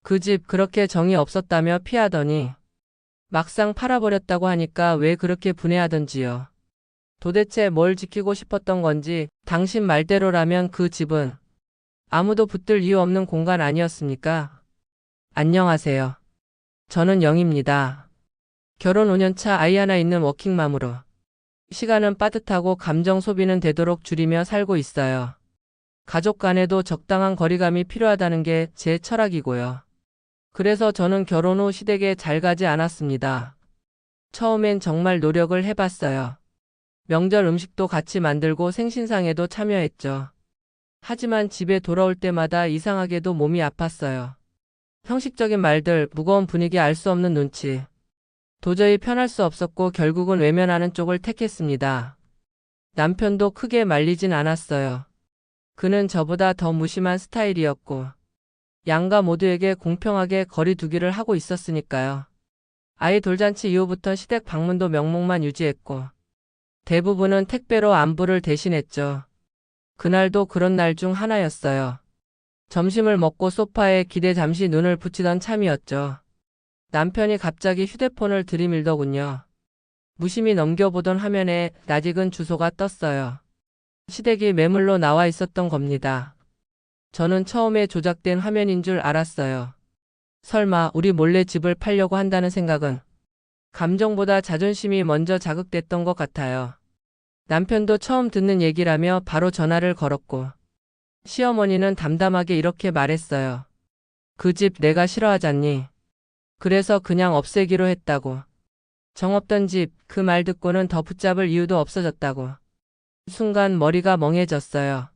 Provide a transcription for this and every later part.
그 집 그렇게 정이 없었다며 피하더니 막상 팔아버렸다고 하니까 왜 그렇게 분해하던지요. 도대체 뭘 지키고 싶었던 건지 당신 말대로라면 그 집은 아무도 붙들 이유 없는 공간 아니었습니까? 안녕하세요. 저는 영입니다. 결혼 5년차 아이 하나 있는 워킹맘으로 시간은 빠듯하고 감정 소비는 되도록 줄이며 살고 있어요. 가족 간에도 적당한 거리감이 필요하다는 게 제 철학이고요. 그래서 저는 결혼 후 시댁에 잘 가지 않았습니다. 처음엔 정말 노력을 해봤어요. 명절 음식도 같이 만들고 생신상에도 참여했죠. 하지만 집에 돌아올 때마다 이상하게도 몸이 아팠어요. 형식적인 말들, 무거운 분위기 알 수 없는 눈치. 도저히 편할 수 없었고 결국은 외면하는 쪽을 택했습니다. 남편도 크게 말리진 않았어요. 그는 저보다 더 무심한 스타일이었고 양가 모두에게 공평하게 거리 두기를 하고 있었으니까요. 아이 돌잔치 이후부터 시댁 방문도 명목만 유지했고 대부분은 택배로 안부를 대신했죠. 그날도 그런 날 중 하나였어요. 점심을 먹고 소파에 기대 잠시 눈을 붙이던 참이었죠. 남편이 갑자기 휴대폰을 들이밀더군요. 무심히 넘겨보던 화면에 낯익은 주소가 떴어요. 시댁이 매물로 나와 있었던 겁니다. 저는 처음에 조작된 화면인 줄 알았어요. 설마 우리 몰래 집을 팔려고 한다는 생각은 감정보다 자존심이 먼저 자극됐던 것 같아요. 남편도 처음 듣는 얘기라며 바로 전화를 걸었고 시어머니는 담담하게 이렇게 말했어요. 그 집 내가 싫어하잖니. 그래서 그냥 없애기로 했다고. 정없던 집, 그 말 듣고는 더 붙잡을 이유도 없어졌다고. 순간 머리가 멍해졌어요.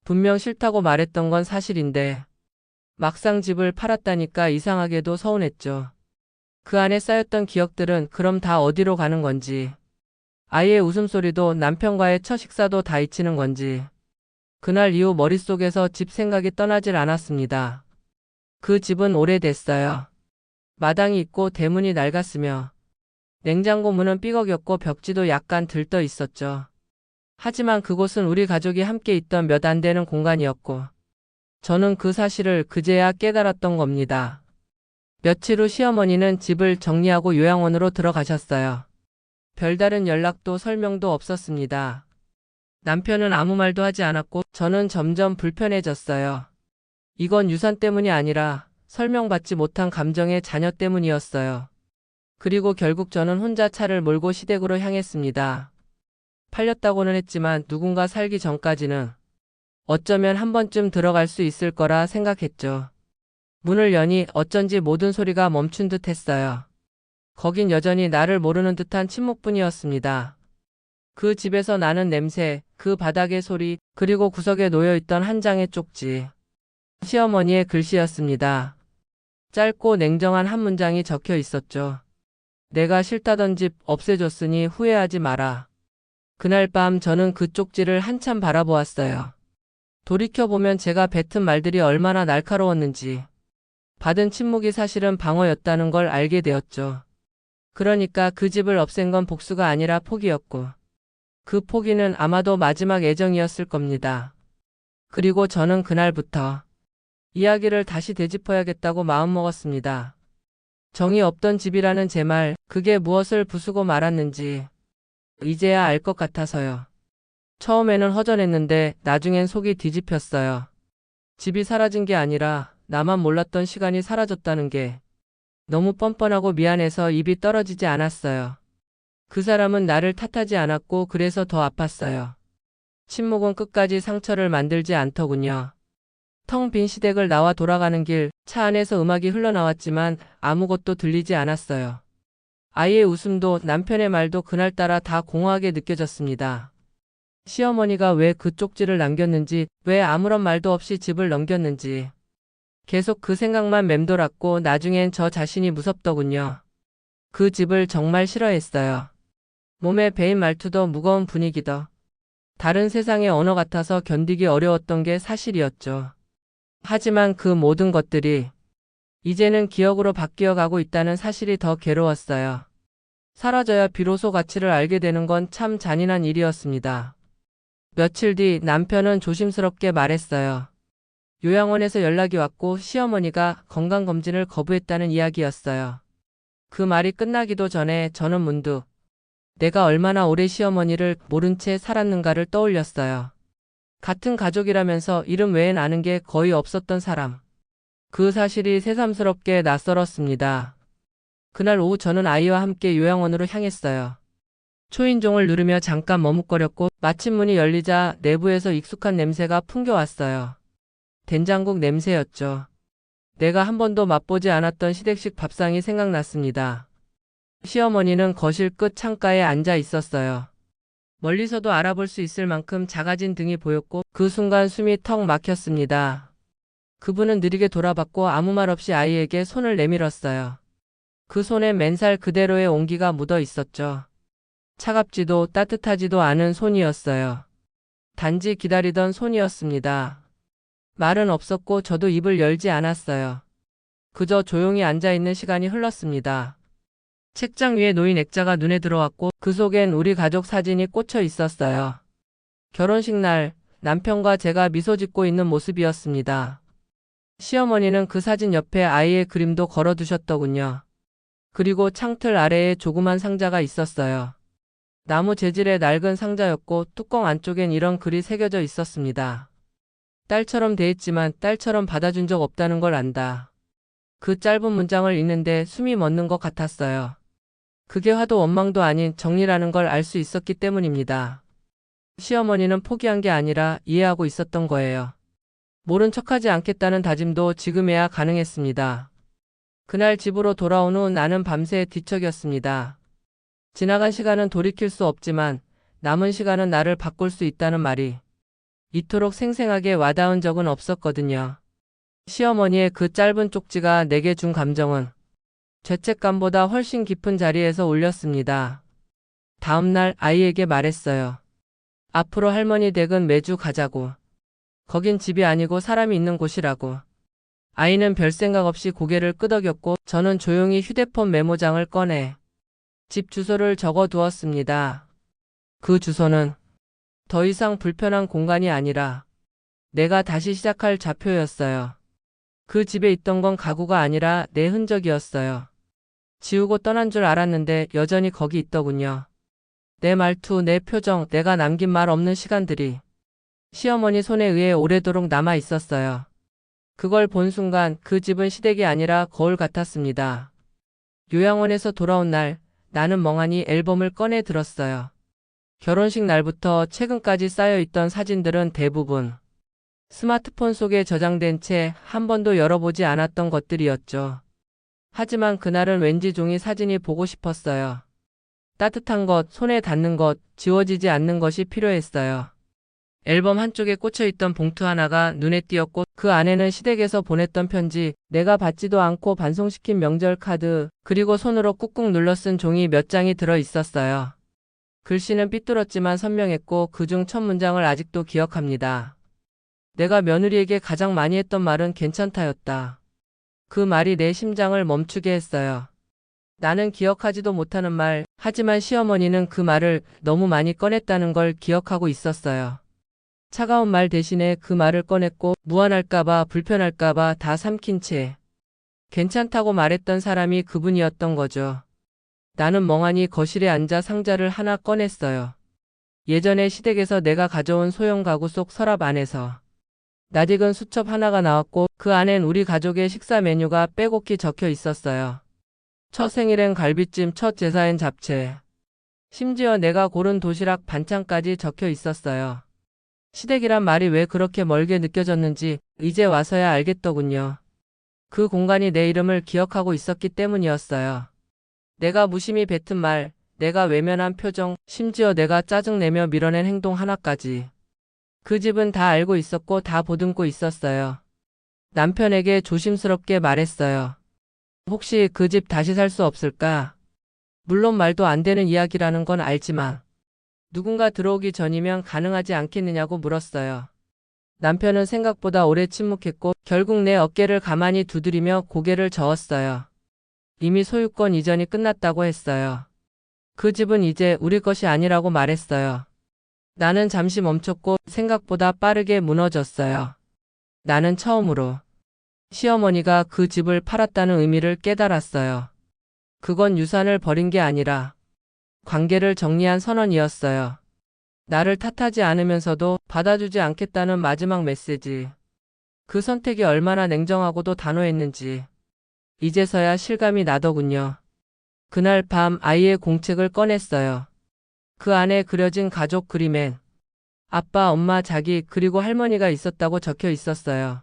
분명 싫다고 말했던 건 사실인데 막상 집을 팔았다니까 이상하게도 서운했죠. 그 안에 쌓였던 기억들은 그럼 다 어디로 가는 건지. 아이의 웃음소리도 남편과의 첫 식사도 다 잊히는 건지. 그날 이후 머릿속에서 집 생각이 떠나질 않았습니다. 그 집은 오래됐어요. 마당이 있고 대문이 낡았으며 냉장고 문은 삐걱였고 벽지도 약간 들떠 있었죠. 하지만 그곳은 우리 가족이 함께 있던 몇 안 되는 공간이었고 저는 그 사실을 그제야 깨달았던 겁니다. 며칠 후 시어머니는 집을 정리하고 요양원으로 들어가셨어요. 별다른 연락도 설명도 없었습니다. 남편은 아무 말도 하지 않았고 저는 점점 불편해졌어요. 이건 유산 때문이 아니라 설명받지 못한 감정의 자녀 때문이었어요. 그리고 결국 저는 혼자 차를 몰고 시댁으로 향했습니다. 팔렸다고는 했지만 누군가 살기 전까지는 어쩌면 한 번쯤 들어갈 수 있을 거라 생각했죠. 문을 여니 어쩐지 모든 소리가 멈춘 듯 했어요. 거긴 여전히 나를 모르는 듯한 침묵뿐이었습니다. 그 집에서 나는 냄새, 그 바닥의 소리, 그리고 구석에 놓여있던 한 장의 쪽지. 시어머니의 글씨였습니다. 짧고 냉정한 한 문장이 적혀 있었죠. 내가 싫다던 집 없애줬으니 후회하지 마라. 그날 밤 저는 그 쪽지를 한참 바라보았어요. 돌이켜보면 제가 뱉은 말들이 얼마나 날카로웠는지, 받은 침묵이 사실은 방어였다는 걸 알게 되었죠. 그러니까 그 집을 없앤 건 복수가 아니라 포기였고, 그 포기는 아마도 마지막 애정이었을 겁니다. 그리고 저는 그날부터 이야기를 다시 되짚어야겠다고 마음먹었습니다. 정이 없던 집이라는 제 말, 그게 무엇을 부수고 말았는지 이제야 알 것 같아서요. 처음에는 허전했는데 나중엔 속이 뒤집혔어요. 집이 사라진 게 아니라 나만 몰랐던 시간이 사라졌다는 게 너무 뻔뻔하고 미안해서 입이 떨어지지 않았어요. 그 사람은 나를 탓하지 않았고 그래서 더 아팠어요. 침묵은 끝까지 상처를 만들지 않더군요. 텅 빈 시댁을 나와 돌아가는 길, 차 안에서 음악이 흘러나왔지만 아무것도 들리지 않았어요. 아이의 웃음도 남편의 말도 그날따라 다 공허하게 느껴졌습니다. 시어머니가 왜 그 쪽지를 남겼는지, 왜 아무런 말도 없이 집을 넘겼는지. 계속 그 생각만 맴돌았고 나중엔 저 자신이 무섭더군요. 그 집을 정말 싫어했어요. 몸에 배인 말투도 무거운 분위기도 다른 세상의 언어 같아서 견디기 어려웠던 게 사실이었죠. 하지만 그 모든 것들이 이제는 기억으로 바뀌어가고 있다는 사실이 더 괴로웠어요. 사라져야 비로소 가치를 알게 되는 건 참 잔인한 일이었습니다. 며칠 뒤 남편은 조심스럽게 말했어요. 요양원에서 연락이 왔고 시어머니가 건강검진을 거부했다는 이야기였어요. 그 말이 끝나기도 전에 저는 문득 내가 얼마나 오래 시어머니를 모른 채 살았는가를 떠올렸어요. 같은 가족이라면서 이름 외엔 아는 게 거의 없었던 사람. 그 사실이 새삼스럽게 낯설었습니다. 그날 오후 저는 아이와 함께 요양원으로 향했어요. 초인종을 누르며 잠깐 머뭇거렸고 마침 문이 열리자 내부에서 익숙한 냄새가 풍겨왔어요. 된장국 냄새였죠. 내가 한 번도 맛보지 않았던 시댁식 밥상이 생각났습니다. 시어머니는 거실 끝 창가에 앉아 있었어요. 멀리서도 알아볼 수 있을 만큼 작아진 등이 보였고 그 순간 숨이 턱 막혔습니다. 그분은 느리게 돌아봤고 아무 말 없이 아이에게 손을 내밀었어요. 그 손에 맨살 그대로의 온기가 묻어 있었죠. 차갑지도 따뜻하지도 않은 손이었어요. 단지 기다리던 손이었습니다. 말은 없었고 저도 입을 열지 않았어요. 그저 조용히 앉아있는 시간이 흘렀습니다. 책장 위에 놓인 액자가 눈에 들어왔고 그 속엔 우리 가족 사진이 꽂혀 있었어요. 결혼식 날 남편과 제가 미소 짓고 있는 모습이었습니다. 시어머니는 그 사진 옆에 아이의 그림도 걸어두셨더군요. 그리고 창틀 아래에 조그만 상자가 있었어요. 나무 재질의 낡은 상자였고 뚜껑 안쪽엔 이런 글이 새겨져 있었습니다. 딸처럼 대했지만 딸처럼 받아준 적 없다는 걸 안다. 그 짧은 문장을 읽는데 숨이 멎는 것 같았어요. 그게 화도 원망도 아닌 정리라는 걸 알 수 있었기 때문입니다. 시어머니는 포기한 게 아니라 이해하고 있었던 거예요. 모른 척하지 않겠다는 다짐도 지금에야 가능했습니다. 그날 집으로 돌아온 후 나는 밤새 뒤척였습니다. 지나간 시간은 돌이킬 수 없지만 남은 시간은 나를 바꿀 수 있다는 말이 이토록 생생하게 와닿은 적은 없었거든요. 시어머니의 그 짧은 쪽지가 내게 준 감정은 죄책감보다 훨씬 깊은 자리에서 울렸습니다. 다음날 아이에게 말했어요. 앞으로 할머니 댁은 매주 가자고. 거긴 집이 아니고 사람이 있는 곳이라고. 아이는 별 생각 없이 고개를 끄덕였고 저는 조용히 휴대폰 메모장을 꺼내 집 주소를 적어 두었습니다. 그 주소는 더 이상 불편한 공간이 아니라 내가 다시 시작할 좌표였어요. 그 집에 있던 건 가구가 아니라 내 흔적이었어요. 지우고 떠난 줄 알았는데 여전히 거기 있더군요. 내 말투, 내 표정, 내가 남긴 말 없는 시간들이 시어머니 손에 의해 오래도록 남아 있었어요. 그걸 본 순간 그 집은 시댁이 아니라 거울 같았습니다. 요양원에서 돌아온 날 나는 멍하니 앨범을 꺼내 들었어요. 결혼식 날부터 최근까지 쌓여있던 사진들은 대부분 스마트폰 속에 저장된 채 한 번도 열어보지 않았던 것들이었죠. 하지만 그날은 왠지 종이 사진이 보고 싶었어요. 따뜻한 것, 손에 닿는 것, 지워지지 않는 것이 필요했어요. 앨범 한쪽에 꽂혀있던 봉투 하나가 눈에 띄었고 그 안에는 시댁에서 보냈던 편지, 내가 받지도 않고 반송시킨 명절 카드, 그리고 손으로 꾹꾹 눌러 쓴 종이 몇 장이 들어 있었어요. 글씨는 삐뚤었지만 선명했고 그중 첫 문장을 아직도 기억합니다. 내가 며느리에게 가장 많이 했던 말은 괜찮다였다. 그 말이 내 심장을 멈추게 했어요. 나는 기억하지도 못하는 말, 하지만 시어머니는 그 말을 너무 많이 꺼냈다는 걸 기억하고 있었어요. 차가운 말 대신에 그 말을 꺼냈고 무안할까봐 불편할까봐 다 삼킨 채 괜찮다고 말했던 사람이 그분이었던 거죠. 나는 멍하니 거실에 앉아 상자를 하나 꺼냈어요. 예전에 시댁에서 내가 가져온 소형 가구 속 서랍 안에서 낯익은 수첩 하나가 나왔고 그 안엔 우리 가족의 식사 메뉴가 빼곡히 적혀 있었어요. 첫 생일엔 갈비찜, 첫 제사엔 잡채. 심지어 내가 고른 도시락 반찬까지 적혀 있었어요. 시댁이란 말이 왜 그렇게 멀게 느껴졌는지 이제 와서야 알겠더군요. 그 공간이 내 이름을 기억하고 있었기 때문이었어요. 내가 무심히 뱉은 말, 내가 외면한 표정, 심지어 내가 짜증내며 밀어낸 행동 하나까지. 그 집은 다 알고 있었고 다 보듬고 있었어요. 남편에게 조심스럽게 말했어요. 혹시 그 집 다시 살 수 없을까? 물론 말도 안 되는 이야기라는 건 알지만 누군가 들어오기 전이면 가능하지 않겠느냐고 물었어요. 남편은 생각보다 오래 침묵했고 결국 내 어깨를 가만히 두드리며 고개를 저었어요. 이미 소유권 이전이 끝났다고 했어요. 그 집은 이제 우리 것이 아니라고 말했어요. 나는 잠시 멈췄고 생각보다 빠르게 무너졌어요. 나는 처음으로 시어머니가 그 집을 팔았다는 의미를 깨달았어요. 그건 유산을 버린 게 아니라 관계를 정리한 선언이었어요. 나를 탓하지 않으면서도 받아주지 않겠다는 마지막 메시지. 그 선택이 얼마나 냉정하고도 단호했는지 이제서야 실감이 나더군요. 그날 밤 아이의 공책을 꺼냈어요. 그 안에 그려진 가족 그림엔 아빠, 엄마, 자기, 그리고 할머니가 있었다고 적혀 있었어요.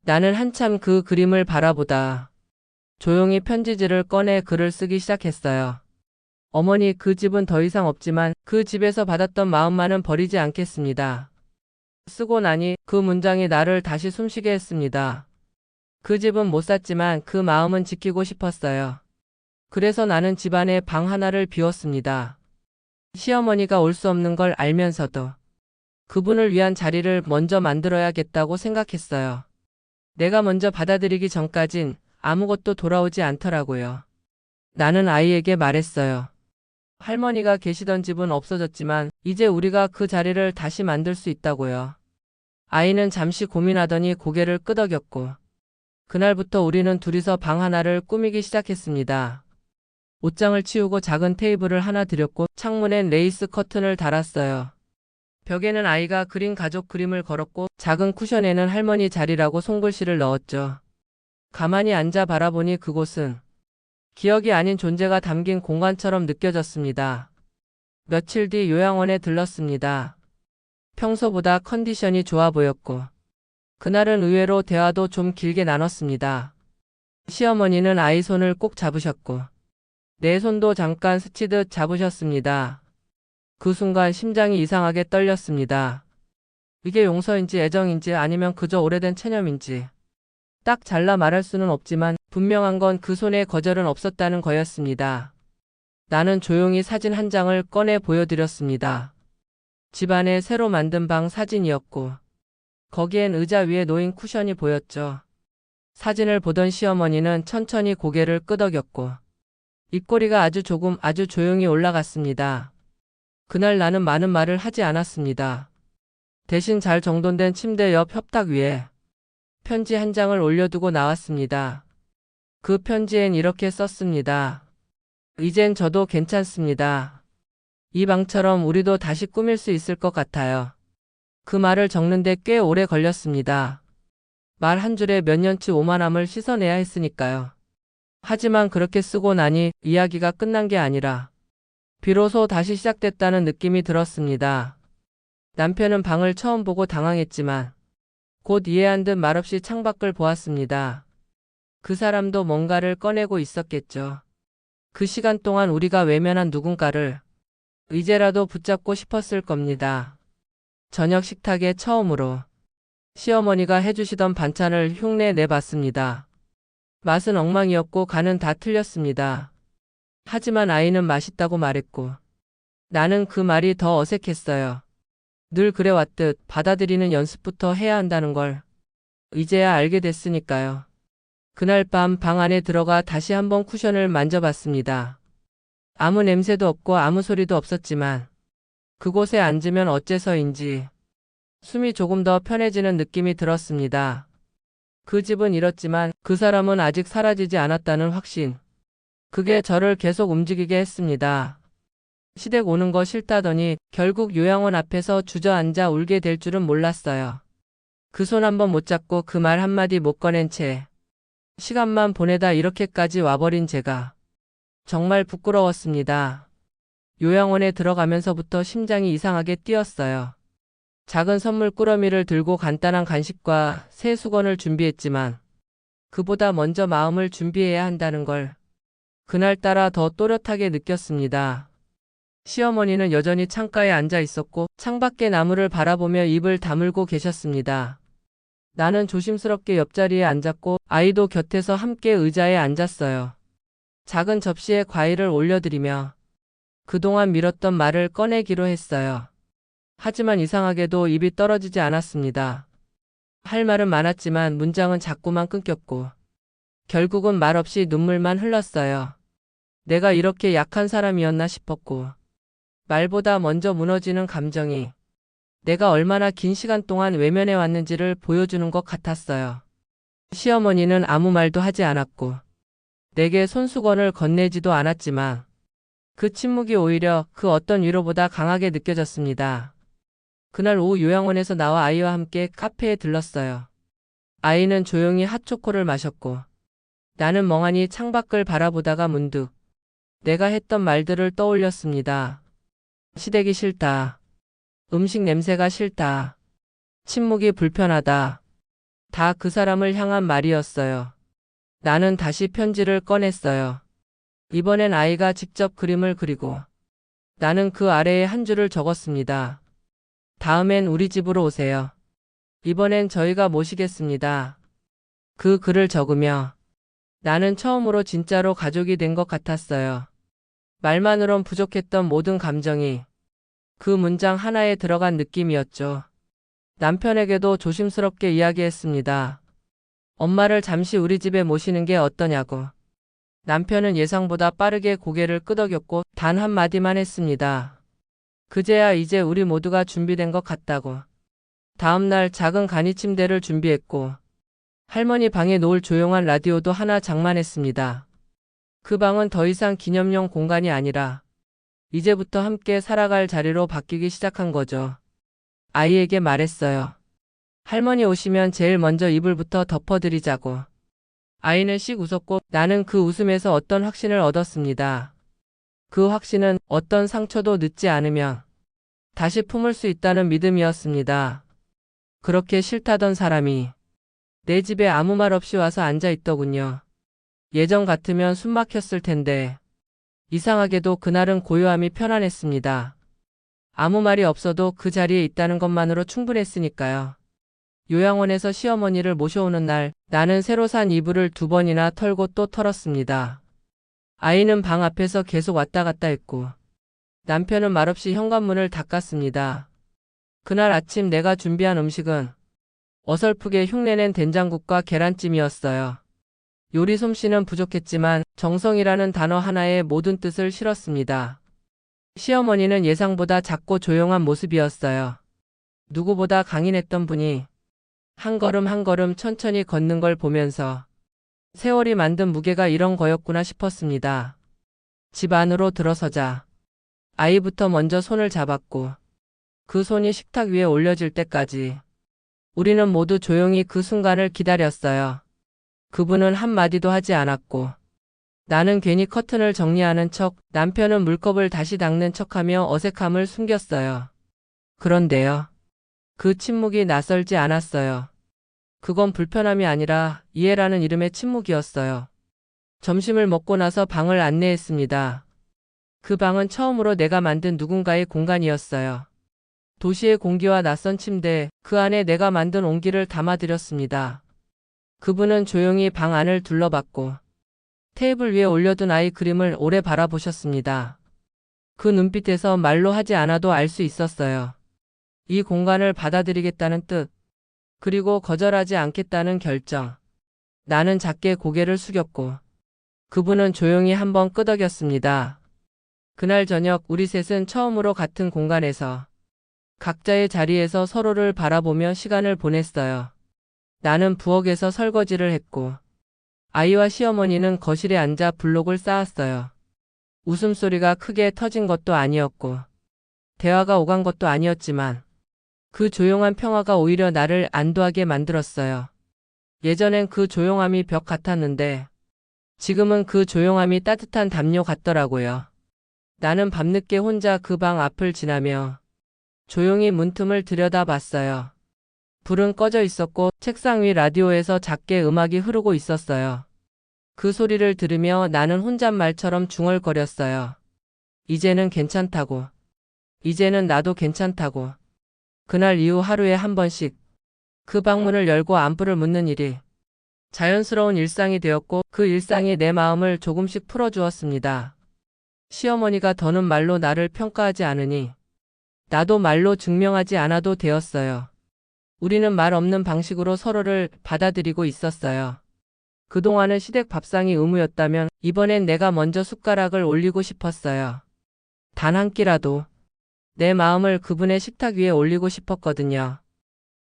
나는 한참 그 그림을 바라보다 조용히 편지지를 꺼내 글을 쓰기 시작했어요. 어머니, 그 집은 더 이상 없지만 그 집에서 받았던 마음만은 버리지 않겠습니다. 쓰고 나니 그 문장이 나를 다시 숨쉬게 했습니다. 그 집은 못 샀지만 그 마음은 지키고 싶었어요. 그래서 나는 집안에 방 하나를 비웠습니다. 시어머니가 올 수 없는 걸 알면서도 그분을 위한 자리를 먼저 만들어야겠다고 생각했어요. 내가 먼저 받아들이기 전까진 아무것도 돌아오지 않더라고요. 나는 아이에게 말했어요. 할머니가 계시던 집은 없어졌지만 이제 우리가 그 자리를 다시 만들 수 있다고요. 아이는 잠시 고민하더니 고개를 끄덕였고 그날부터 우리는 둘이서 방 하나를 꾸미기 시작했습니다. 옷장을 치우고 작은 테이블을 하나 들였고 창문엔 레이스 커튼을 달았어요. 벽에는 아이가 그린 가족 그림을 걸었고 작은 쿠션에는 할머니 자리라고 손글씨를 넣었죠. 가만히 앉아 바라보니 그곳은 기억이 아닌 존재가 담긴 공간처럼 느껴졌습니다. 며칠 뒤 요양원에 들렀습니다. 평소보다 컨디션이 좋아 보였고 그날은 의외로 대화도 좀 길게 나눴습니다. 시어머니는 아이 손을 꼭 잡으셨고 내 손도 잠깐 스치듯 잡으셨습니다. 그 순간 심장이 이상하게 떨렸습니다. 이게 용서인지 애정인지 아니면 그저 오래된 체념인지 딱 잘라 말할 수는 없지만 분명한 건 그 손에 거절은 없었다는 거였습니다. 나는 조용히 사진 한 장을 꺼내 보여드렸습니다. 집안에 새로 만든 방 사진이었고 거기엔 의자 위에 놓인 쿠션이 보였죠. 사진을 보던 시어머니는 천천히 고개를 끄덕였고 입꼬리가 아주 조금 아주 조용히 올라갔습니다. 그날 나는 많은 말을 하지 않았습니다. 대신 잘 정돈된 침대 옆 협탁 위에 편지 한 장을 올려두고 나왔습니다. 그 편지엔 이렇게 썼습니다. 이젠 저도 괜찮습니다. 이 방처럼 우리도 다시 꾸밀 수 있을 것 같아요. 그 말을 적는데 꽤 오래 걸렸습니다. 말 한 줄에 몇 년치 오만함을 씻어내야 했으니까요. 하지만 그렇게 쓰고 나니 이야기가 끝난 게 아니라 비로소 다시 시작됐다는 느낌이 들었습니다. 남편은 방을 처음 보고 당황했지만 곧 이해한 듯 말없이 창밖을 보았습니다. 그 사람도 뭔가를 꺼내고 있었겠죠. 그 시간 동안 우리가 외면한 누군가를 이제라도 붙잡고 싶었을 겁니다. 저녁 식탁에 처음으로 시어머니가 해주시던 반찬을 흉내 내봤습니다. 맛은 엉망이었고 간은 다 틀렸습니다. 하지만 아이는 맛있다고 말했고 나는 그 말이 더 어색했어요. 늘 그래왔듯 받아들이는 연습부터 해야 한다는 걸 이제야 알게 됐으니까요. 그날 밤 방 안에 들어가 다시 한번 쿠션을 만져봤습니다. 아무 냄새도 없고 아무 소리도 없었지만 그곳에 앉으면 어째서인지 숨이 조금 더 편해지는 느낌이 들었습니다. 그 집은 잃었지만 그 사람은 아직 사라지지 않았다는 확신. 그게 저를 계속 움직이게 했습니다. 시댁 오는 거 싫다더니 결국 요양원 앞에서 주저앉아 울게 될 줄은 몰랐어요. 그 손 한번 못 잡고 그 말 한마디 못 꺼낸 채 시간만 보내다 이렇게까지 와버린 제가 정말 부끄러웠습니다. 요양원에 들어가면서부터 심장이 이상하게 뛰었어요. 작은 선물 꾸러미를 들고 간단한 간식과 새 수건을 준비했지만 그보다 먼저 마음을 준비해야 한다는 걸 그날따라 더 또렷하게 느꼈습니다. 시어머니는 여전히 창가에 앉아 있었고 창밖의 나무를 바라보며 입을 다물고 계셨습니다. 나는 조심스럽게 옆자리에 앉았고 아이도 곁에서 함께 의자에 앉았어요. 작은 접시에 과일을 올려드리며 그동안 미뤘던 말을 꺼내기로 했어요. 하지만 이상하게도 입이 떨어지지 않았습니다. 할 말은 많았지만 문장은 자꾸만 끊겼고 결국은 말없이 눈물만 흘렀어요. 내가 이렇게 약한 사람이었나 싶었고 말보다 먼저 무너지는 감정이 내가 얼마나 긴 시간 동안 외면해 왔는지를 보여주는 것 같았어요. 시어머니는 아무 말도 하지 않았고 내게 손수건을 건네지도 않았지만 그 침묵이 오히려 그 어떤 위로보다 강하게 느껴졌습니다. 그날 오후 요양원에서 나와 아이와 함께 카페에 들렀어요. 아이는 조용히 핫초코를 마셨고 나는 멍하니 창밖을 바라보다가 문득 내가 했던 말들을 떠올렸습니다. 시댁이 싫다. 음식 냄새가 싫다. 침묵이 불편하다. 다 그 사람을 향한 말이었어요. 나는 다시 편지를 꺼냈어요. 이번엔 아이가 직접 그림을 그리고 나는 그 아래에 한 줄을 적었습니다. 다음엔 우리 집으로 오세요. 이번엔 저희가 모시겠습니다. 그 글을 적으며 나는 처음으로 진짜로 가족이 된 것 같았어요. 말만으론 부족했던 모든 감정이 그 문장 하나에 들어간 느낌이었죠. 남편에게도 조심스럽게 이야기했습니다. 엄마를 잠시 우리 집에 모시는 게 어떠냐고. 남편은 예상보다 빠르게 고개를 끄덕였고 단 한마디만 했습니다. 그제야 이제 우리 모두가 준비된 것 같다고. 다음날 작은 간이 침대를 준비했고 할머니 방에 놓을 조용한 라디오도 하나 장만했습니다. 그 방은 더 이상 기념용 공간이 아니라 이제부터 함께 살아갈 자리로 바뀌기 시작한 거죠. 아이에게 말했어요. 할머니 오시면 제일 먼저 이불부터 덮어드리자고. 아이는 씩 웃었고 나는 그 웃음에서 어떤 확신을 얻었습니다. 그 확신은 어떤 상처도 늦지 않으면 다시 품을 수 있다는 믿음이었습니다. 그렇게 싫다던 사람이 내 집에 아무 말 없이 와서 앉아 있더군요. 예전 같으면 숨 막혔을 텐데 이상하게도 그날은 고요함이 편안했습니다. 아무 말이 없어도 그 자리에 있다는 것만으로 충분했으니까요. 요양원에서 시어머니를 모셔오는 날 나는 새로 산 이불을 2번이나 털고 또 털었습니다. 아이는 방 앞에서 계속 왔다 갔다 했고 남편은 말없이 현관문을 닦았습니다. 그날 아침 내가 준비한 음식은 어설프게 흉내낸 된장국과 계란찜이었어요. 요리 솜씨는 부족했지만 정성이라는 단어 하나에 모든 뜻을 실었습니다. 시어머니는 예상보다 작고 조용한 모습이었어요. 누구보다 강인했던 분이 한 걸음 한 걸음 천천히 걷는 걸 보면서 세월이 만든 무게가 이런 거였구나 싶었습니다. 집 안으로 들어서자 아이부터 먼저 손을 잡았고 그 손이 식탁 위에 올려질 때까지 우리는 모두 조용히 그 순간을 기다렸어요. 그분은 한마디도 하지 않았고 나는 괜히 커튼을 정리하는 척, 남편은 물컵을 다시 닦는 척하며 어색함을 숨겼어요. 그런데요. 그 침묵이 낯설지 않았어요. 그건 불편함이 아니라 이해라는 이름의 침묵이었어요. 점심을 먹고 나서 방을 안내했습니다. 그 방은 처음으로 내가 만든 누군가의 공간이었어요. 도시의 공기와 낯선 침대, 그 안에 내가 만든 온기를 담아드렸습니다. 그분은 조용히 방 안을 둘러봤고 테이블 위에 올려둔 아이 그림을 오래 바라보셨습니다. 그 눈빛에서 말로 하지 않아도 알 수 있었어요. 이 공간을 받아들이겠다는 뜻, 그리고 거절하지 않겠다는 결정. 나는 작게 고개를 숙였고 그분은 조용히 한번 끄덕였습니다. 그날 저녁 우리 셋은 처음으로 같은 공간에서 각자의 자리에서 서로를 바라보며 시간을 보냈어요. 나는 부엌에서 설거지를 했고 아이와 시어머니는 거실에 앉아 블록을 쌓았어요. 웃음소리가 크게 터진 것도 아니었고 대화가 오간 것도 아니었지만 그 조용한 평화가 오히려 나를 안도하게 만들었어요. 예전엔 그 조용함이 벽 같았는데 지금은 그 조용함이 따뜻한 담요 같더라고요. 나는 밤늦게 혼자 그 방 앞을 지나며 조용히 문틈을 들여다봤어요. 불은 꺼져 있었고 책상 위 라디오에서 작게 음악이 흐르고 있었어요. 그 소리를 들으며 나는 혼잣말처럼 중얼거렸어요. 이제는 괜찮다고. 이제는 나도 괜찮다고. 그날 이후 하루에 한 번씩 그 방문을 열고 안부를 묻는 일이 자연스러운 일상이 되었고 그 일상이 내 마음을 조금씩 풀어주었습니다. 시어머니가 더는 말로 나를 평가하지 않으니 나도 말로 증명하지 않아도 되었어요. 우리는 말 없는 방식으로 서로를 받아들이고 있었어요. 그동안은 시댁 밥상이 의무였다면 이번엔 내가 먼저 숟가락을 올리고 싶었어요. 단 한 끼라도. 내 마음을 그분의 식탁 위에 올리고 싶었거든요.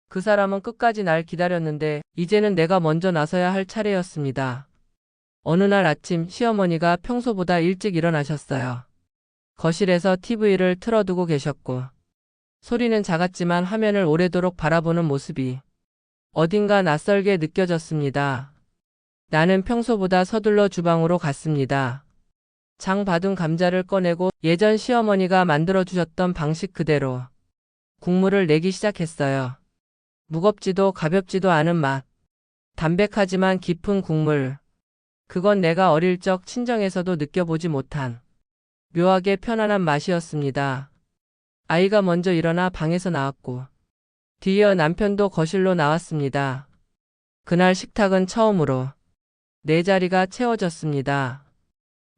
그 사람은 끝까지 날 기다렸는데 이제는 내가 먼저 나서야 할 차례였습니다. 어느 날 아침 시어머니가 평소보다 일찍 일어나셨어요. 거실에서 TV를 틀어두고 계셨고 소리는 작았지만 화면을 오래도록 바라보는 모습이 어딘가 낯설게 느껴졌습니다. 나는 평소보다 서둘러 주방으로 갔습니다. 장 받은 감자를 꺼내고 예전 시어머니가 만들어주셨던 방식 그대로 국물을 내기 시작했어요. 무겁지도 가볍지도 않은 맛. 담백하지만 깊은 국물. 그건 내가 어릴 적 친정에서도 느껴보지 못한 묘하게 편안한 맛이었습니다. 아이가 먼저 일어나 방에서 나왔고 뒤이어 남편도 거실로 나왔습니다. 그날 식탁은 처음으로 내 자리가 채워졌습니다.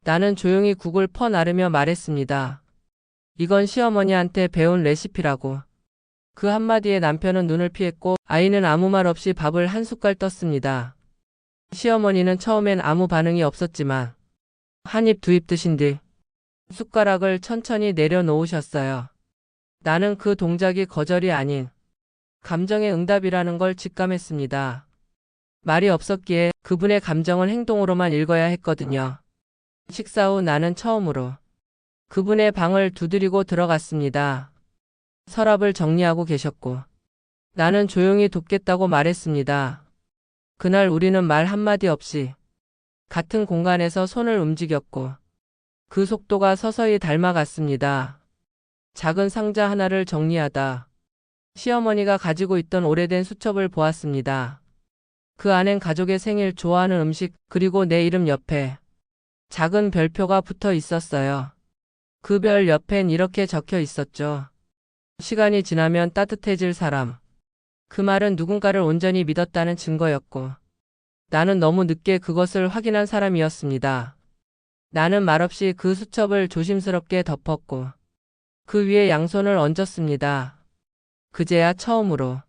나는 조용히 국을 퍼 나르며 말했습니다. 이건 시어머니한테 배운 레시피라고. 그 한마디에 남편은 눈을 피했고 아이는 아무 말 없이 밥을 한 숟갈 떴습니다. 시어머니는 처음엔 아무 반응이 없었지만 한 입 두 입 드신 뒤 숟가락을 천천히 내려놓으셨어요. 나는 그 동작이 거절이 아닌 감정의 응답이라는 걸 직감했습니다. 말이 없었기에 그분의 감정은 행동으로만 읽어야 했거든요. 식사 후 나는 처음으로 그분의 방을 두드리고 들어갔습니다. 서랍을 정리하고 계셨고 나는 조용히 돕겠다고 말했습니다. 그날 우리는 말 한마디 없이 같은 공간에서 손을 움직였고 그 속도가 서서히 닮아갔습니다. 작은 상자 하나를 정리하다 시어머니가 가지고 있던 오래된 수첩을 보았습니다. 그 안엔 가족의 생일, 좋아하는 음식, 그리고 내 이름 옆에 작은 별표가 붙어 있었어요. 그 별 옆엔 이렇게 적혀 있었죠. 시간이 지나면 따뜻해질 사람. 그 말은 누군가를 온전히 믿었다는 증거였고 나는 너무 늦게 그것을 확인한 사람이었습니다. 나는 말없이 그 수첩을 조심스럽게 덮었고 그 위에 양손을 얹었습니다. 그제야 처음으로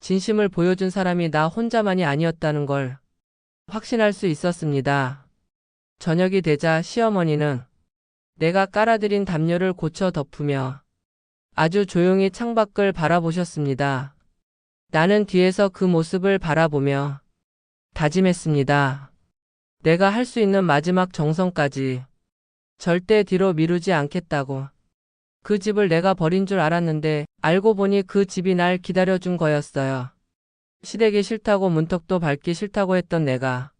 진심을 보여준 사람이 나 혼자만이 아니었다는 걸 확신할 수 있었습니다. 저녁이 되자 시어머니는 내가 깔아드린 담요를 고쳐 덮으며 아주 조용히 창밖을 바라보셨습니다. 나는 뒤에서 그 모습을 바라보며 다짐했습니다. 내가 할 수 있는 마지막 정성까지 절대 뒤로 미루지 않겠다고. 그 집을 내가 버린 줄 알았는데 알고 보니 그 집이 날 기다려준 거였어요. 시댁이 싫다고 문턱도 밟기 싫다고 했던 내가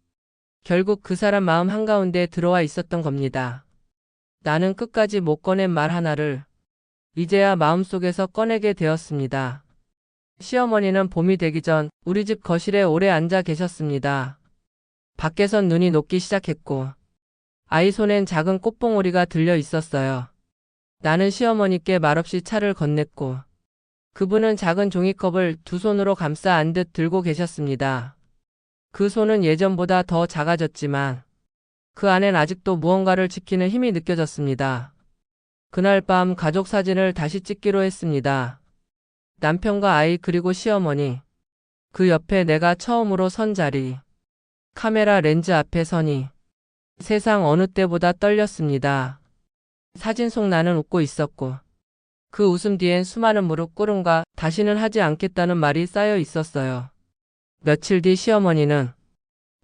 결국 그 사람 마음 한가운데 들어와 있었던 겁니다. 나는 끝까지 못 꺼낸 말 하나를 이제야 마음속에서 꺼내게 되었습니다. 시어머니는 봄이 되기 전 우리 집 거실에 오래 앉아 계셨습니다. 밖에선 눈이 녹기 시작했고 아이 손엔 작은 꽃봉오리가 들려 있었어요. 나는 시어머니께 말없이 차를 건넸고 그분은 작은 종이컵을 두 손으로 감싸 안듯 들고 계셨습니다. 그 손은 예전보다 더 작아졌지만 그 안엔 아직도 무언가를 지키는 힘이 느껴졌습니다. 그날 밤 가족 사진을 다시 찍기로 했습니다. 남편과 아이 그리고 시어머니. 그 옆에 내가 처음으로 선 자리. 카메라 렌즈 앞에 서니 세상 어느 때보다 떨렸습니다. 사진 속 나는 웃고 있었고 그 웃음 뒤엔 수많은 무릎 꿇음과 다시는 하지 않겠다는 말이 쌓여 있었어요. 며칠 뒤 시어머니는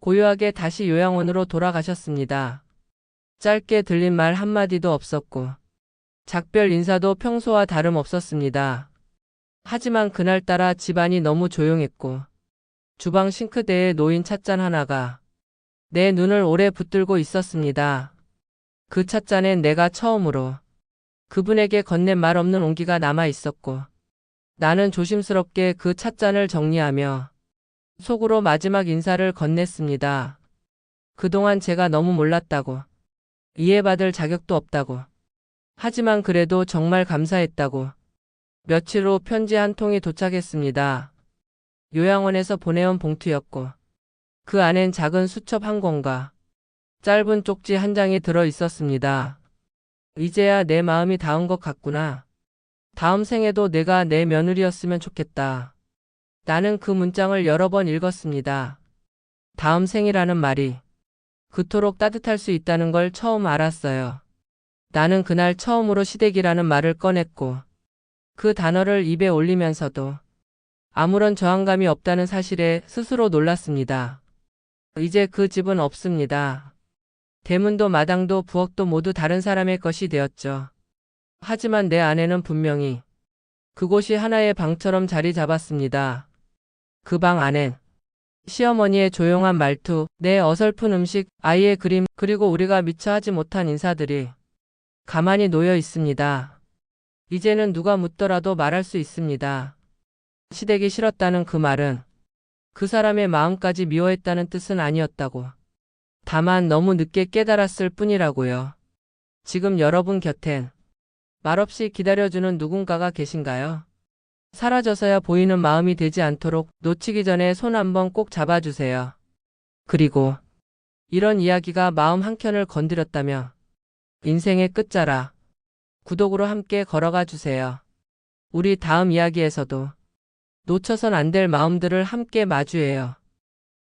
고요하게 다시 요양원으로 돌아가셨습니다. 짧게 들린 말 한마디도 없었고 작별 인사도 평소와 다름없었습니다. 하지만 그날따라 집안이 너무 조용했고 주방 싱크대에 놓인 찻잔 하나가 내 눈을 오래 붙들고 있었습니다. 그 찻잔엔 내가 처음으로 그분에게 건넨 말 없는 온기가 남아 있었고 나는 조심스럽게 그 찻잔을 정리하며 속으로 마지막 인사를 건넸습니다. 그동안 제가 너무 몰랐다고, 이해받을 자격도 없다고, 하지만 그래도 정말 감사했다고. 며칠 후 편지 한 통이 도착했습니다. 요양원에서 보내온 봉투였고 그 안엔 작은 수첩 한 권과 짧은 쪽지 한 장이 들어 있었습니다. 이제야 내 마음이 닿은 것 같구나. 다음 생에도 내가 내 며느리였으면 좋겠다. 나는 그 문장을 여러 번 읽었습니다. 다음 생이라는 말이 그토록 따뜻할 수 있다는 걸 처음 알았어요. 나는 그날 처음으로 시댁이라는 말을 꺼냈고 그 단어를 입에 올리면서도 아무런 저항감이 없다는 사실에 스스로 놀랐습니다. 이제 그 집은 없습니다. 대문도 마당도 부엌도 모두 다른 사람의 것이 되었죠. 하지만 내 안에는 분명히 그곳이 하나의 방처럼 자리 잡았습니다. 그 방 안엔 시어머니의 조용한 말투, 내 어설픈 음식, 아이의 그림, 그리고 우리가 미처 하지 못한 인사들이 가만히 놓여 있습니다. 이제는 누가 묻더라도 말할 수 있습니다. 시댁이 싫었다는 그 말은 그 사람의 마음까지 미워했다는 뜻은 아니었다고. 다만 너무 늦게 깨달았을 뿐이라고요. 지금 여러분 곁엔 말없이 기다려주는 누군가가 계신가요? 사라져서야 보이는 마음이 되지 않도록 놓치기 전에 손 한번 꼭 잡아주세요. 그리고 이런 이야기가 마음 한켠을 건드렸다며 인생의 끝자락 구독으로 함께 걸어가 주세요. 우리 다음 이야기에서도 놓쳐선 안 될 마음들을 함께 마주해요.